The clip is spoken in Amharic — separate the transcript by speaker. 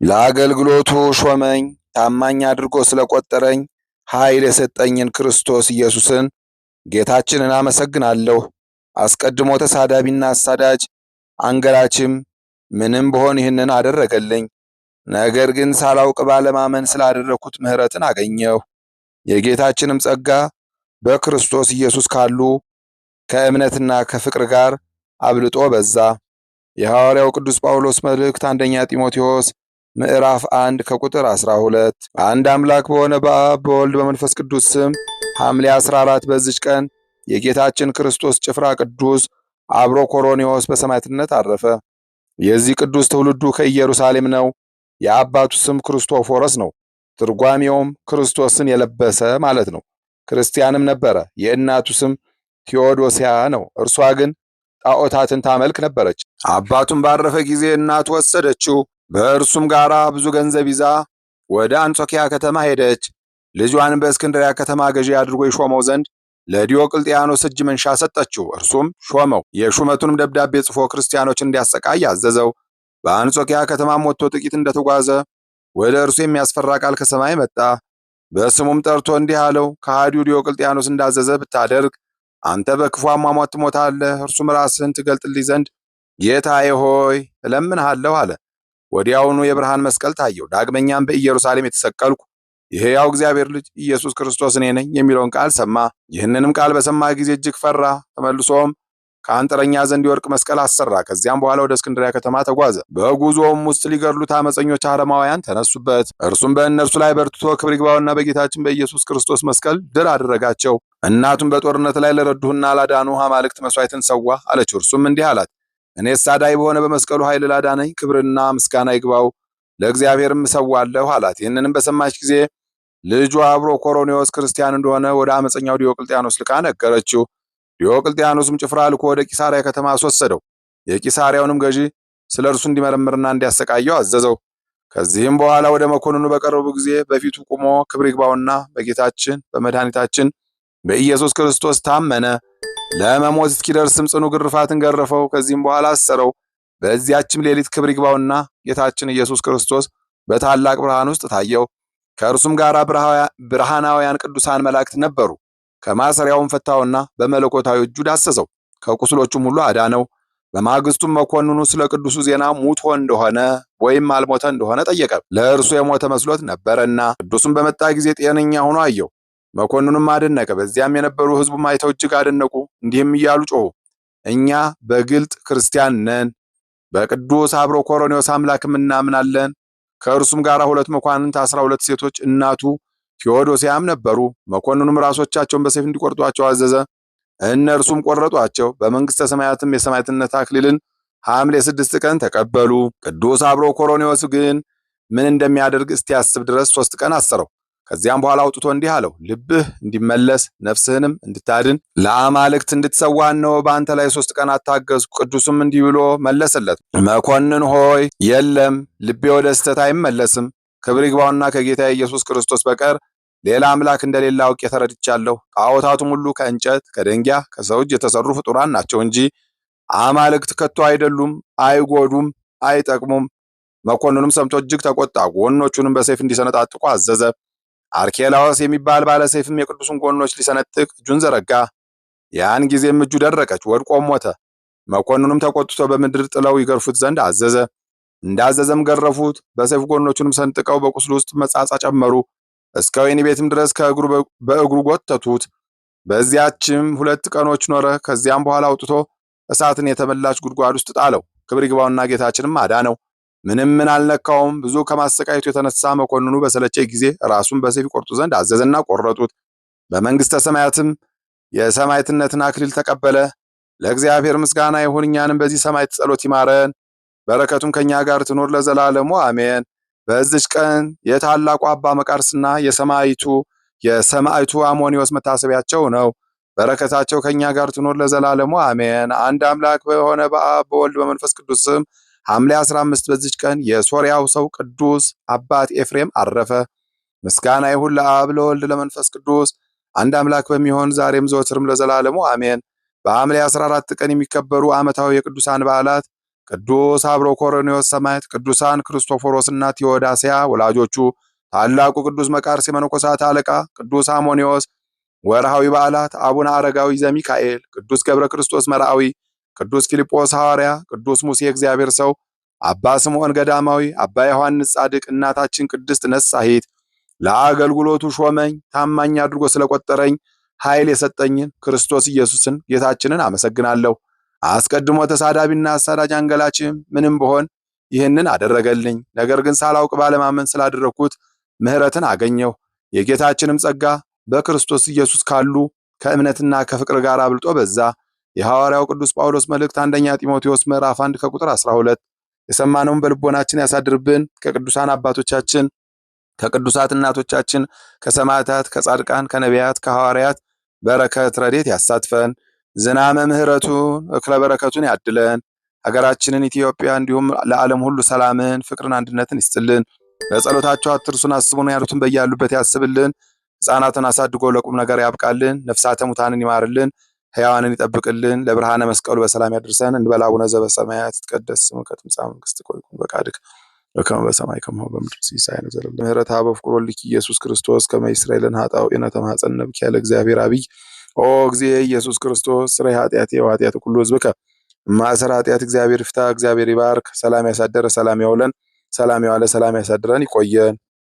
Speaker 1: ለአገልግሎቱ ሾመኝ። ታማኝ አድርጎ ስለቆጠረኝ ኃይል የሰጠኝን ክርስቶስ ኢየሱስን ጌታችንን አመሰግናለሁ። አስቀድሞ ተሳዳቢና አሳዳጅ አንገላችም ምንም ብሆን ይህንን አደረገልኝ። ነገር ግን ሳላውቅ ባለማመን ስላደረኩት ምሕረትን አገኘሁ። የጌታችንም ጸጋ በክርስቶስ ኢየሱስ ካሉ ከእምነትና ከፍቅር ጋር አብልጦ በዛ። የሐዋርያው ቅዱስ ጳውሎስ መልእክት አንደኛ ጢሞቴዎስ ምዕራፍ 1 ከቁጥር 12። አንድ አምላክ በሆነ በአብ በወልድ በመንፈስ ቅዱስ ስም ሐምሌ 14 በዚች ቀን የጌታችን ክርስቶስ ጭፍራ ቅዱስ አብሮኮሮኔዎስ በሰማዕትነት አረፈ። የዚህ ቅዱስ ትውልዱ ከኢየሩሳሌም ነው። የአባቱ ስም ክርስቶፎሮስ ነው። ትርጓሜውም ክርስቶስን የለበሰ ማለት ነው። ክርስቲያንም ነበረ። የእናቱ ስም ቴዎዶሲያ ነው። እርሷ ግን ጣዖታትን ታመልክ ነበረች። አባቱም ባረፈ ጊዜ እናቱ ወሰደችው። በእርሱም ጋራ ብዙ ገንዘብ ይዛ ወደ አንጾኪያ ከተማ ሄደች። ልጇን በእስክንድሪያ ከተማ ገዢ አድርጎ ይሾመው ዘንድ ለዲዮቅልጥያኖስ እጅ መንሻ ሰጠችው። እርሱም ሾመው። የሹመቱንም ደብዳቤ ጽፎ ክርስቲያኖችን እንዲያሰቃይ አዘዘው። በአንጾኪያ ከተማም ወጥቶ ጥቂት እንደተጓዘ ወደ እርሱ የሚያስፈራ ቃል ከሰማይ መጣ። በስሙም ጠርቶ እንዲህ አለው፣ ከሃዲው ዲዮቅልጥያኖስ እንዳዘዘ ብታደርግ አንተ በክፉ አሟሟት ትሞታለህ። እርሱም ራስህን ትገልጥልኝ ዘንድ ጌታዬ ሆይ እለምንሃለሁ አለ። ወዲያውኑ የብርሃን መስቀል ታየው። ዳግመኛም በኢየሩሳሌም የተሰቀልኩ የሕያው እግዚአብሔር ልጅ ኢየሱስ ክርስቶስ እኔ ነኝ የሚለውን ቃል ሰማ። ይህንንም ቃል በሰማ ጊዜ እጅግ ፈራ። ተመልሶም ከአንጥረኛ ዘንድ የወርቅ መስቀል አሰራ። ከዚያም በኋላ ወደ እስክንድሪያ ከተማ ተጓዘ። በጉዞውም ውስጥ ሊገድሉት አመፀኞች አረማውያን ተነሱበት። እርሱም በእነርሱ ላይ በርትቶ ክብር ይግባውና በጌታችን በኢየሱስ ክርስቶስ መስቀል ድል አደረጋቸው። እናቱም በጦርነት ላይ ለረዱህና ላዳኑህ አማልክት መስዋዕትን ሰዋ አለችው። እርሱም እንዲህ አላት፣ እኔስ አዳኝ በሆነ በመስቀሉ ኃይል ላዳነኝ ክብርና ምስጋና ይግባው፣ ለእግዚአብሔርም እሰዋለሁ አላት። ይህንንም በሰማች ጊዜ ልጇ አብሮኮሮኔዎስ ክርስቲያን እንደሆነ ወደ አመፀኛው ዲዮቅልጥያኖስ ልካ ነገረችው። ዲዮቅልጥያኖስም ጭፍራ ልኮ ወደ ቂሳሪያ ከተማ አስወሰደው። የቂሳሪያውንም ገዢ ስለ እርሱ እንዲመረምርና እንዲያሰቃየው አዘዘው። ከዚህም በኋላ ወደ መኮንኑ በቀረቡ ጊዜ በፊቱ ቆሞ ክብር ይግባውና በጌታችን በመድኃኒታችን በኢየሱስ ክርስቶስ ታመነ። ለመሞት እስኪደርስም ጽኑ ግርፋትን ገረፈው። ከዚህም በኋላ አሰረው። በዚያችም ሌሊት ክብር ይግባውና ጌታችን ኢየሱስ ክርስቶስ በታላቅ ብርሃን ውስጥ ታየው። ከእርሱም ጋር ብርሃናውያን ቅዱሳን መላእክት ነበሩ። ከማሰሪያውም ፈታውና በመለኮታዊ እጁ ዳሰሰው፣ ከቁስሎቹም ሁሉ አዳነው። በማግስቱም መኮንኑ ስለ ቅዱሱ ዜና ሙቶ እንደሆነ ወይም አልሞተ እንደሆነ ጠየቀ። ለእርሱ የሞተ መስሎት ነበረና። ቅዱሱም በመጣ ጊዜ ጤነኛ ሆኖ አየው። መኮንኑም አደነቀ። በዚያም የነበሩ ሕዝቡም አይተው እጅግ አደነቁ። እንዲህም እያሉ ጮኹ፣ እኛ በግልጥ ክርስቲያን ነን፣ በቅዱስ አብሮኮሮኔዎስ አምላክም እናምናለን። ከእርሱም ጋር 2 መኳንንት 12 ሴቶች እናቱ ቴዎዶሲያም ነበሩ። መኮንኑም ራሶቻቸውን በሰይፍ እንዲቆርጧቸው አዘዘ። እነርሱም ቆረጧቸው። በመንግሥተ ሰማያትም የሰማዕትነት አክሊልን ሐምሌ 6 ቀን ተቀበሉ። ቅዱስ አብሮኮሮኔዎስ ግን ምን እንደሚያደርግ እስቲያስብ ድረስ 3 ቀን አሰረው። ከዚያም በኋላ አውጥቶ እንዲህ አለው፣ ልብህ እንዲመለስ ነፍስህንም እንድታድን ለአማልክት እንድትሰዋ ነው በአንተ ላይ 3 ቀን አታገዝኩ። ቅዱስም እንዲህ ብሎ መለሰለት፣ መኮንን ሆይ የለም፣ ልቤ ወደ ስህተት አይመለስም። ክብር ይግባውና ከጌታ ኢየሱስ ክርስቶስ በቀር ሌላ አምላክ እንደሌለ አውቄ ተረድቻለሁ። ጣዖታቱም ሁሉ ከእንጨት ከድንጋይ ከሰው እጅ የተሰሩ ፍጡራን ናቸው እንጂ አማልክት ከቶ አይደሉም፣ አይጎዱም፣ አይጠቅሙም። መኮንኑም ሰምቶ እጅግ ተቆጣ። ጎኖቹንም በሰይፍ እንዲሰነጣጥቁ አዘዘ። አርኬላዎስ የሚባል ባለ ሰይፍም የቅዱሱን ጎኖች ሊሰነጥቅ እጁን ዘረጋ። ያን ጊዜም እጁ ደረቀች፣ ወድቆም ሞተ። መኮንኑም ተቆጥቶ በምድር ጥለው ይገርፉት ዘንድ አዘዘ። እንዳዘዘም ገረፉት። በሰይፍ ጎኖቹንም ሰንጥቀው በቁስሉ ውስጥ መጻጻ ጨመሩ። እስከ ወህኒ ቤትም ድረስ በእግሩ ጎተቱት። በዚያችም 2 ቀኖች ኖረ። ከዚያም በኋላ አውጥቶ እሳትን የተመላች ጉድጓድ ውስጥ ጣለው። ክብር ይግባውና ጌታችንም አዳነው። ምን አልነካውም። ብዙ ከማሰቃየቱ የተነሳ መኮንኑ በሰለቸ ጊዜ ራሱን በሰይፍ ይቆርጡ ዘንድ አዘዘና ቆረጡት። በመንግሥተ ሰማያትም የሰማዕትነትን አክሊል ተቀበለ። ለእግዚአብሔር ምስጋና ይሁን፣ እኛንም በዚህ ሰማዕት ጸሎት ይማረን፣ በረከቱም ከኛ ጋር ትኖር ለዘላለሙ አሜን። በዚች ቀን የታላቁ አባ መቃርስና የሰማዕቱ አሞኒዎስ መታሰቢያቸው ነው። በረከታቸው ከኛ ጋር ትኖር ለዘላለሙ አሜን። አንድ አምላክ በሆነ በአብ በወልድ በመንፈስ ቅዱስ ስም ሐምሌ 15 በዚች ቀን የሶርያው ሰው ቅዱስ አባት ኤፍሬም አረፈ። ምስጋና ይሁን ለአብ ለወልድ ለመንፈስ ቅዱስ አንድ አምላክ በሚሆን ዛሬም ዘወትርም ለዘላለሙ አሜን። በሐምሌ 14 ቀን የሚከበሩ ዓመታዊ የቅዱሳን በዓላት ቅዱስ አብሮኮሮኒዎስ ሰማዕት፣ ቅዱሳን ክርስቶፎሮስና ቴዎዳስያ ወላጆቹ፣ ታላቁ ቅዱስ መቃርስ የመነኮሳት አለቃ፣ ቅዱስ አሞኒዎስ። ወርሃዊ በዓላት አቡነ አረጋዊ ዘሚካኤል፣ ቅዱስ ገብረ ክርስቶስ መርአዊ፣ ቅዱስ ፊልጶስ ሐዋርያ፣ ቅዱስ ሙሴ እግዚአብሔር ሰው፣ አባ ስምዖን ገዳማዊ፣ አባ ዮሐንስ ጻድቅ፣ እናታችን ቅድስት ነሳሂት። ለአገልግሎቱ ሾመኝ፣ ታማኝ አድርጎ ስለቆጠረኝ ኃይል የሰጠኝን ክርስቶስ ኢየሱስን ጌታችንን አመሰግናለሁ። አስቀድሞ ተሳዳቢና አሳዳጅ አንገላችም ምንም ብሆን ይህንን አደረገልኝ። ነገር ግን ሳላውቅ ባለማመን ስላደረግኩት ምሕረትን አገኘሁ። የጌታችንም ጸጋ በክርስቶስ ኢየሱስ ካሉ ከእምነትና ከፍቅር ጋር አብልጦ በዛ። የሐዋርያው ቅዱስ ጳውሎስ መልእክት አንደኛ ጢሞቴዎስ ምዕራፍ 1 ከቁጥር 12። የሰማነውን በልቦናችን ያሳድርብን። ከቅዱሳን አባቶቻችን ከቅዱሳት እናቶቻችን ከሰማዕታት ከጻድቃን ከነቢያት ከሐዋርያት በረከት ረድኤት ያሳትፈን። ዝናመ ምሕረቱን እክለ በረከቱን ያድለን። ሀገራችንን ኢትዮጵያ እንዲሁም ለዓለም ሁሉ ሰላምን፣ ፍቅርን፣ አንድነትን ይስጥልን። በጸሎታቸው አትርሱን፣ አስቡን ያሉትን በያሉበት ያስብልን። ሕፃናትን አሳድጎ ለቁም ነገር ያብቃልን። ነፍሳተ ሙታንን ይማርልን፣ ሕያዋንን ይጠብቅልን። ለብርሃነ መስቀሉ በሰላም ያድርሰን። እንበል አቡነ ዘበሰማያት ይትቀደስ ስምከ ትምጻእ መንግሥትከ ወይኩን ፈቃድከ በከመ በሰማይ ከማሁ በምድር ሲሳየነ ዘለለ ምሕረት በፍቅር ወልድኪ ኢየሱስ ክርስቶስ ከመ ይስረይ ለነ ኃጣውኢነ ተማፀነ ብከ ያለ እግዚአብሔር አብይ ኦ እግዚእ ኢየሱስ ክርስቶስ ስረይ ኃጢአቴ ወኃጢአተ ኩሉ ሕዝብከ ማእሰረ ኃጢአት እግዚአብሔር ይፍታ። እግዚአብሔር ይባርክ። ሰላም ያሳደረ ሰላም ያውለን፣ ሰላም ያዋለ ሰላም ያሳድረን። ይቆየን።